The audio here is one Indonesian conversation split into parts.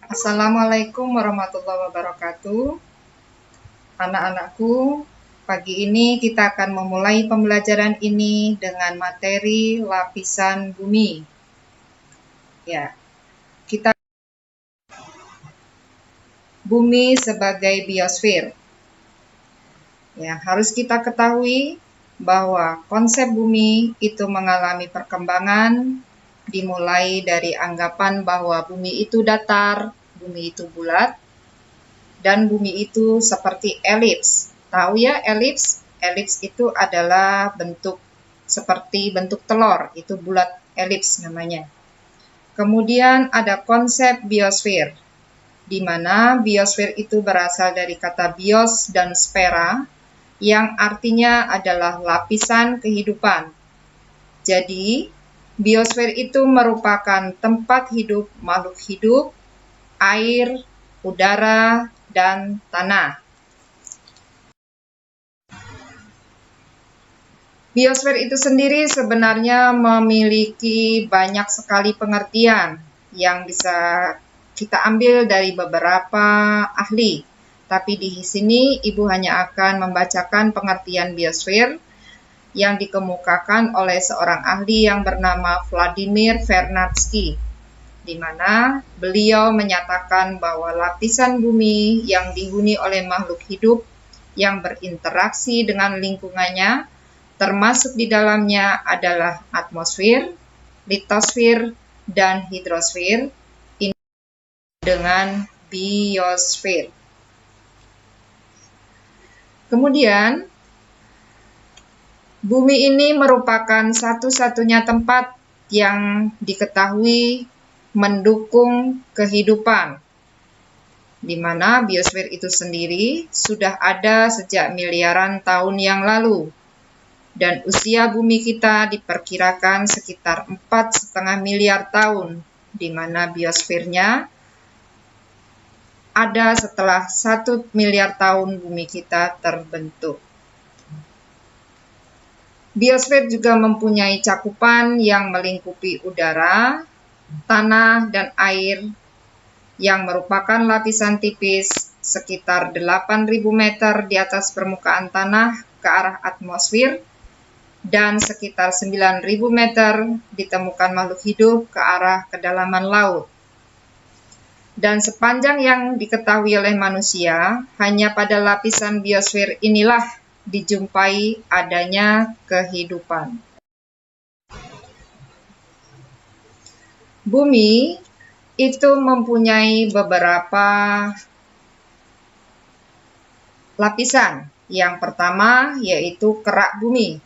Assalamualaikum warahmatullahi wabarakatuh. Anak-anakku, pagi ini kita akan memulai pembelajaran ini dengan materi lapisan bumi. Ya, kita bumi sebagai biosfer. Ya, harus kita ketahui bahwa konsep bumi itu mengalami perkembangan dimulai dari anggapan bahwa bumi itu datar, bumi itu bulat, dan bumi itu seperti elips. Tahu ya elips? Elips itu adalah bentuk seperti bentuk telur, itu bulat elips namanya. Kemudian ada konsep biosfer, di mana biosfer itu berasal dari kata bios dan sfera, yang artinya adalah lapisan kehidupan. Jadi, biosfer itu merupakan tempat hidup makhluk hidup, air, udara, dan tanah. Biosfer itu sendiri sebenarnya memiliki banyak sekali pengertian yang bisa kita ambil dari beberapa ahli. Tapi di sini Ibu hanya akan membacakan pengertian biosfer yang dikemukakan oleh seorang ahli yang bernama Vladimir Vernadsky, di mana beliau menyatakan bahwa lapisan bumi yang dihuni oleh makhluk hidup yang berinteraksi dengan lingkungannya, termasuk di dalamnya adalah atmosfer, litosfer, dan hidrosfer, ini dengan biosfer. Kemudian, bumi ini merupakan satu-satunya tempat yang diketahui mendukung kehidupan, di mana biosfer itu sendiri sudah ada sejak miliaran tahun yang lalu. Dan usia bumi kita diperkirakan sekitar 4,5 miliar tahun, di mana biosfernya ada setelah 1 miliar tahun bumi kita terbentuk. Biosfer juga mempunyai cakupan yang melingkupi udara, tanah, dan air yang merupakan lapisan tipis sekitar 8.000 meter di atas permukaan tanah ke arah atmosfer dan sekitar 9.000 meter ditemukan makhluk hidup ke arah kedalaman laut. Dan sepanjang yang diketahui oleh manusia, hanya pada lapisan biosfer inilah dijumpai adanya kehidupan. Bumi itu mempunyai beberapa lapisan. Yang pertama yaitu kerak bumi,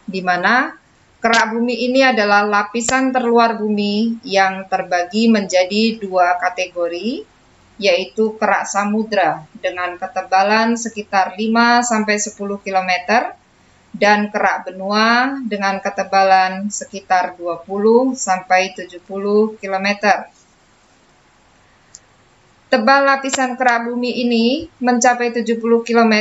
di mana kerak bumi ini adalah lapisan terluar bumi yang terbagi menjadi dua kategori, yaitu kerak samudra dengan ketebalan sekitar 5-10 km dan kerak benua dengan ketebalan sekitar 20-70 km. Tebal lapisan kerak bumi ini mencapai 70 km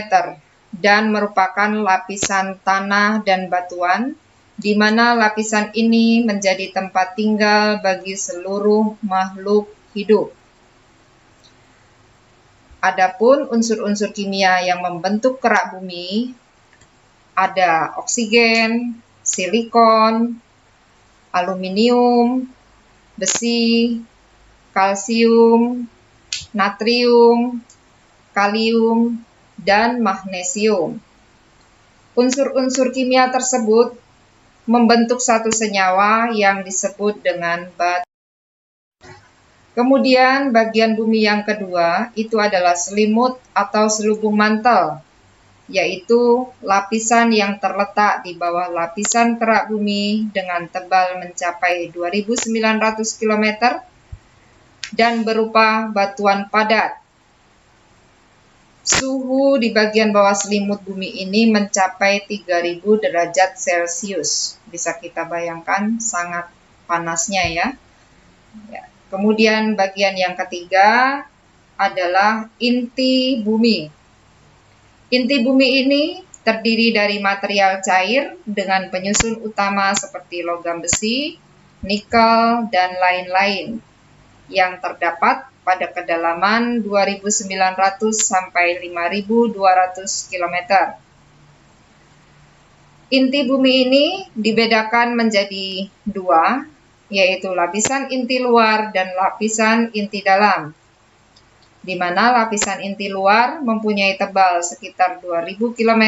dan merupakan lapisan tanah dan batuan, di mana lapisan ini menjadi tempat tinggal bagi seluruh makhluk hidup. Adapun unsur-unsur kimia yang membentuk kerak bumi ada oksigen, silikon, aluminium, besi, kalsium, natrium, kalium, dan magnesium. Unsur-unsur kimia tersebut membentuk satu senyawa yang disebut dengan batu. Kemudian bagian bumi yang kedua itu adalah selimut atau selubung mantel, yaitu lapisan yang terletak di bawah lapisan kerak bumi dengan tebal mencapai 2.900 km dan berupa batuan padat. Suhu di bagian bawah selimut bumi ini mencapai 3.000 derajat Celcius. Bisa kita bayangkan sangat panasnya ya. Kemudian bagian yang ketiga adalah inti bumi. Inti bumi ini terdiri dari material cair dengan penyusun utama seperti logam besi, nikel, dan lain-lain. yang terdapat pada kedalaman 2.900 sampai 5.200 km. Inti bumi ini dibedakan menjadi dua, yaitu lapisan inti luar dan lapisan inti dalam, di mana lapisan inti luar mempunyai tebal sekitar 2.000 km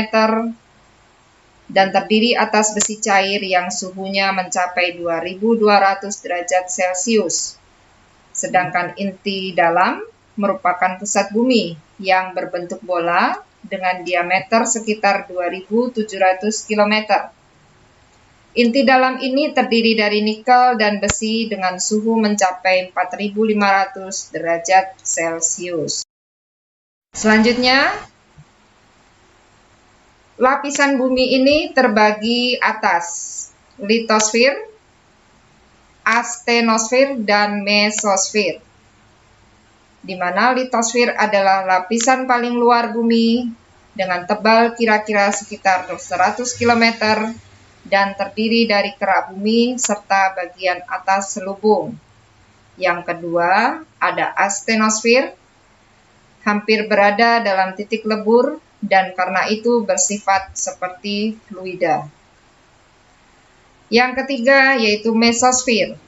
dan terdiri atas besi cair yang suhunya mencapai 2.200 derajat Celcius. Sedangkan inti dalam merupakan pusat bumi yang berbentuk bola dengan diameter sekitar 2.700 km. Inti dalam ini terdiri dari nikel dan besi dengan suhu mencapai 4.500 derajat Celcius. Selanjutnya, lapisan bumi ini terbagi atas litosfer, astenosfer, dan mesosfer. Di mana litosfer adalah lapisan paling luar bumi dengan tebal kira-kira sekitar 100 km dan terdiri dari kerak bumi serta bagian atas selubung. Yang kedua, ada astenosfer, hampir berada dalam titik lebur dan karena itu bersifat seperti fluida. Yang ketiga yaitu mesosfer,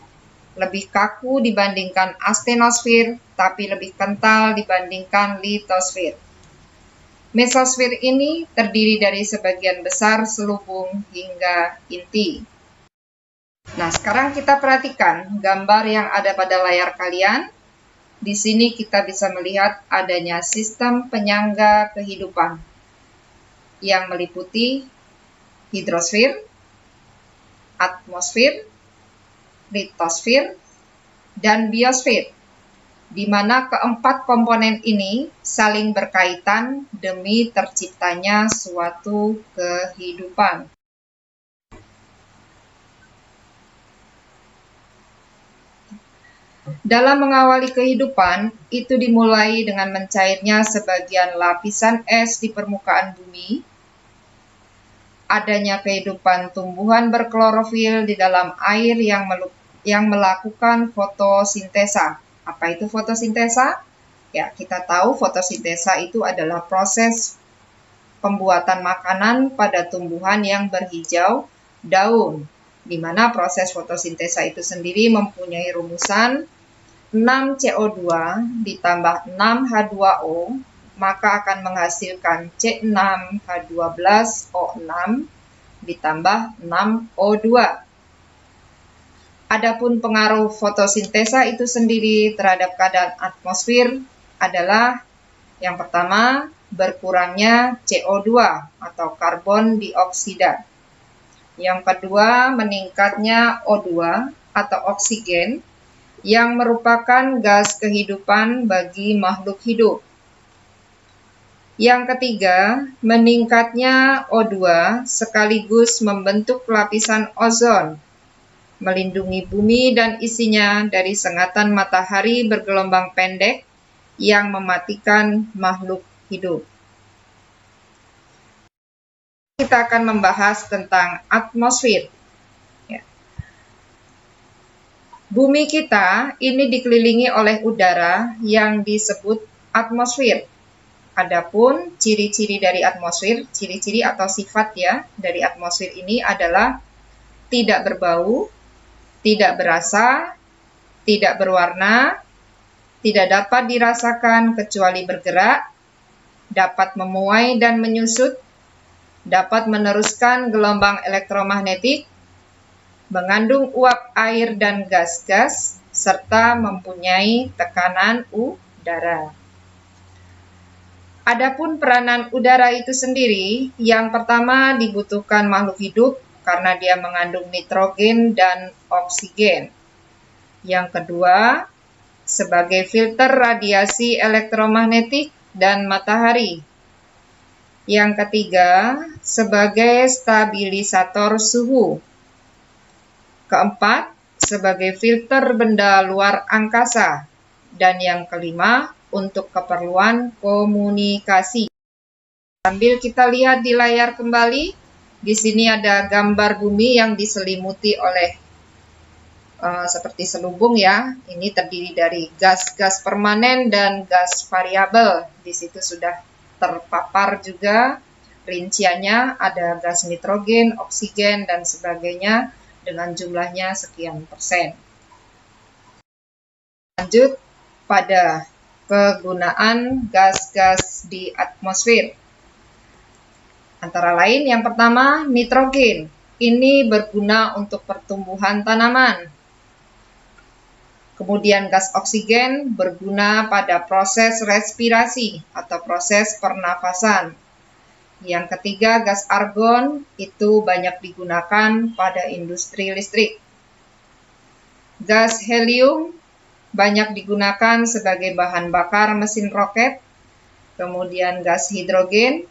lebih kaku dibandingkan astenosfer, tapi lebih kental dibandingkan litosfer. Mesosfer ini terdiri dari sebagian besar selubung hingga inti. Nah, sekarang kita perhatikan gambar yang ada pada layar kalian. Di sini kita bisa melihat adanya sistem penyangga kehidupan yang meliputi hidrosfer, atmosfer, litosfer, dan biosfer, di mana keempat komponen ini saling berkaitan demi terciptanya suatu kehidupan. Dalam mengawali kehidupan, itu dimulai dengan mencairnya sebagian lapisan es di permukaan bumi, adanya kehidupan tumbuhan berklorofil di dalam air yang melakukan fotosintesa. Apa itu fotosintesa? Ya, kita tahu fotosintesa itu adalah proses pembuatan makanan pada tumbuhan yang berhijau daun, di mana proses fotosintesa itu sendiri mempunyai rumusan 6CO2 ditambah 6H2O, maka akan menghasilkan C6H12O6 ditambah 6O2. Adapun pengaruh fotosintesa itu sendiri terhadap keadaan atmosfer adalah yang pertama, berkurangnya CO2 atau karbon dioksida. Yang kedua, meningkatnya O2 atau oksigen yang merupakan gas kehidupan bagi makhluk hidup. Yang ketiga, meningkatnya O2 sekaligus membentuk lapisan ozon, melindungi bumi dan isinya dari sengatan matahari bergelombang pendek yang mematikan makhluk hidup. Kita akan membahas tentang atmosfer. Ya. Bumi kita ini dikelilingi oleh udara yang disebut atmosfer. Adapun ciri-ciri dari atmosfer, ciri-ciri atau sifat ya dari atmosfer ini adalah tidak berbau, tidak berasa, tidak berwarna, tidak dapat dirasakan kecuali bergerak, dapat memuai dan menyusut, dapat meneruskan gelombang elektromagnetik, mengandung uap air dan gas-gas, serta mempunyai tekanan udara. Adapun peranan udara itu sendiri, yang pertama dibutuhkan makhluk hidup karena dia mengandung nitrogen dan oksigen. Yang kedua, sebagai filter radiasi elektromagnetik dan matahari. Yang ketiga, sebagai stabilisator suhu. Keempat, sebagai filter benda luar angkasa. Dan yang kelima, untuk keperluan komunikasi. Sambil kita lihat di layar kembali, di sini ada gambar bumi yang diselimuti oleh seperti selubung ya. Ini terdiri dari gas-gas permanen dan gas variabel. Di situ sudah terpapar juga rinciannya, ada gas nitrogen, oksigen, dan sebagainya dengan jumlahnya sekian persen. Lanjut pada kegunaan gas-gas di atmosfer. Antara lain yang pertama nitrogen. Ini berguna untuk pertumbuhan tanaman. Kemudian gas oksigen berguna pada proses respirasi atau proses pernafasan. Yang ketiga gas argon itu banyak digunakan pada industri listrik. Gas helium banyak digunakan sebagai bahan bakar mesin roket. Kemudian gas hidrogen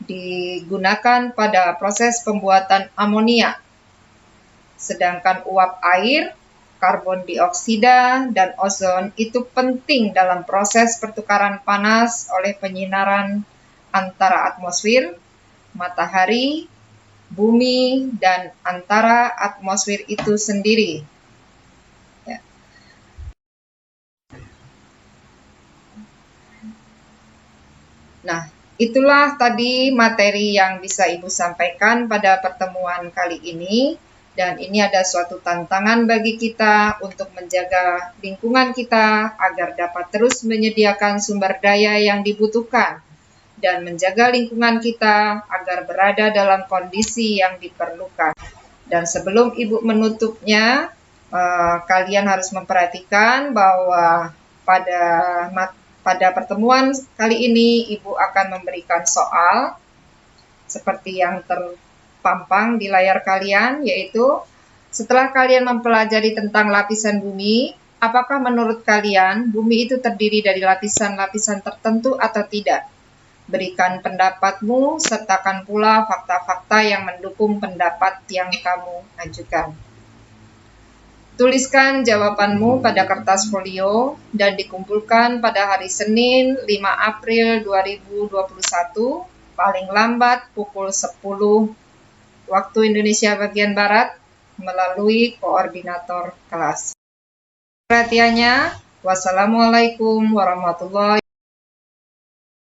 digunakan pada proses pembuatan amonia. Sedangkan uap air, karbon dioksida, dan ozon itu penting dalam proses pertukaran panas oleh penyinaran antara atmosfer, matahari, bumi, dan antara atmosfer itu sendiri. Ya. Nah, itulah tadi materi yang bisa Ibu sampaikan pada pertemuan kali ini. Dan ini ada suatu tantangan bagi kita untuk menjaga lingkungan kita agar dapat terus menyediakan sumber daya yang dibutuhkan dan menjaga lingkungan kita agar berada dalam kondisi yang diperlukan. Dan sebelum Ibu menutupnya, kalian harus memperhatikan bahwa pada pertemuan kali ini Ibu akan memberikan soal seperti yang terpampang di layar kalian, yaitu setelah kalian mempelajari tentang lapisan bumi, apakah menurut kalian bumi itu terdiri dari lapisan-lapisan tertentu atau tidak? Berikan pendapatmu, sertakan pula fakta-fakta yang mendukung pendapat yang kamu ajukan. Tuliskan jawabanmu pada kertas folio dan dikumpulkan pada hari Senin 5 April 2021, paling lambat pukul 10 waktu Indonesia bagian Barat melalui koordinator kelas. Perhatiannya, wassalamualaikum warahmatullahi wabarakatuh.